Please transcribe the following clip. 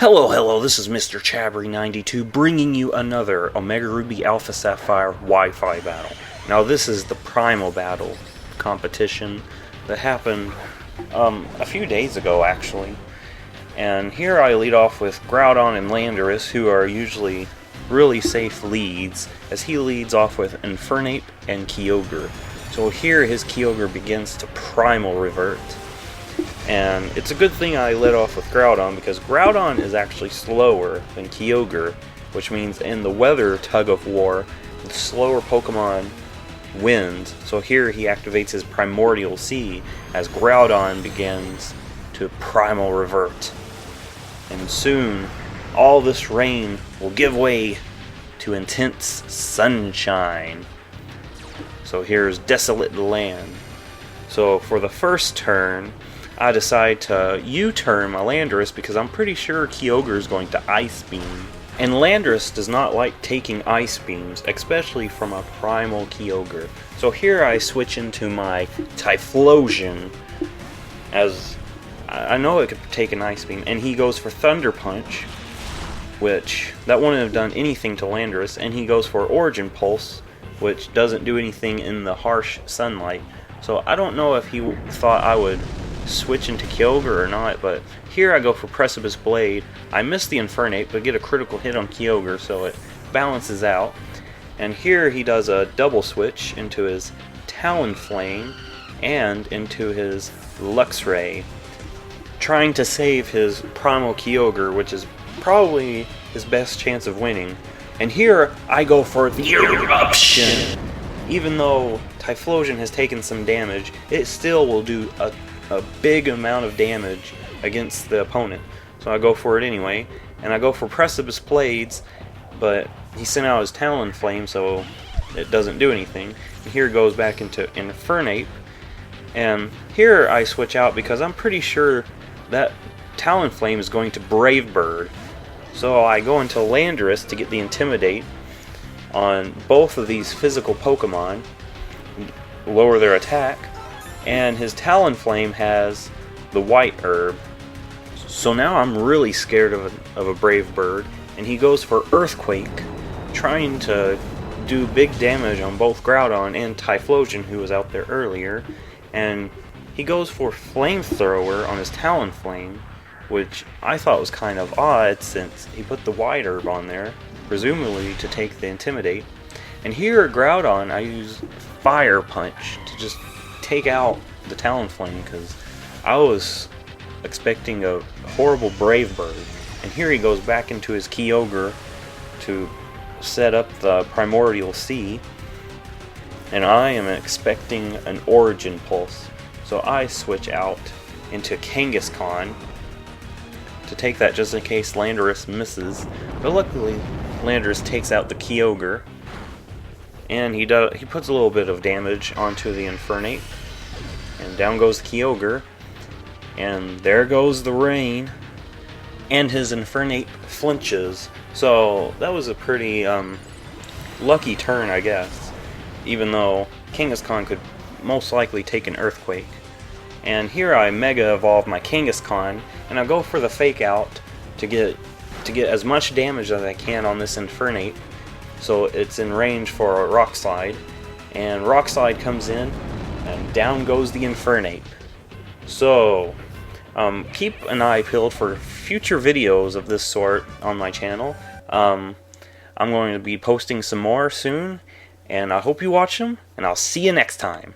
Hello, this is Mr. Chabry92 bringing you another Omega Ruby Alpha Sapphire Wi-Fi battle. Now this is the Primal battle competition that happened a few days ago actually. And here I lead off with Groudon and Landorus, who are usually really safe leads, as he leads off with Infernape and Kyogre. So here his Kyogre begins to Primal Revert. And it's a good thing I led off with Groudon, because Groudon is actually slower than Kyogre, which means in the weather tug of war, the slower Pokemon wins. So here he activates his Primordial Sea as Groudon begins to Primal Revert. And soon, all this rain will give way to intense sunshine. So here's Desolate Land. So for the first turn, I decide to U-turn my Landorus because I'm pretty sure Kyogre is going to Ice Beam. And Landorus does not like taking Ice Beams, especially from a Primal Kyogre. So here I switch into my Typhlosion, as I know it could take an Ice Beam, and he goes for Thunder Punch, which that wouldn't have done anything to Landorus, and he goes for Origin Pulse, which doesn't do anything in the harsh sunlight. So I don't know if he thought I would switch into Kyogre or not, but here I go for Precipice Blade. I miss the Infernape, but get a critical hit on Kyogre, so it balances out. And here he does a double switch into his Talonflame and into his Luxray, trying to save his Primal Kyogre, which is probably his best chance of winning. And here I go for the Eruption. Even though Typhlosion has taken some damage, it still will do a big amount of damage against the opponent. So I go for it anyway, and I go for Precipice Blades, but he sent out his Talonflame, so it doesn't do anything. And here it goes back into Infernape, and here I switch out because I'm pretty sure that Talonflame is going to Brave Bird. So I go into Landorus to get the Intimidate on both of these physical Pokemon, lower their attack, and his Talonflame has the White Herb. So now I'm really scared of a Brave Bird, and he goes for Earthquake, trying to do big damage on both Groudon and Typhlosion, who was out there earlier. And he goes for Flamethrower on his Talonflame, which I thought was kind of odd since he put the White Herb on there, presumably to take the Intimidate. And here at Groudon, I use Fire Punch to just take out the Talonflame, because I was expecting a horrible Brave Bird. And here he goes back into his Kyogre to set up the Primordial Sea, and I am expecting an Origin Pulse. So I switch out into Kangaskhan to take that just in case Landorus misses. But luckily Landorus takes out the Kyogre, and he puts a little bit of damage onto the Infernape, and down goes the Kyogre, and there goes the rain, and his Infernape flinches. So that was a pretty lucky turn, I guess, even though Kangaskhan could most likely take an Earthquake. And here I Mega Evolve my Kangaskhan, and I go for the Fake Out to get as much damage as I can on this Infernape, so it's in range for a Rock Slide. And Rock Slide comes in, and down goes the Infernape. So keep an eye peeled for future videos of this sort on my channel. I'm going to be posting some more soon, and I hope you watch them, and I'll see you next time.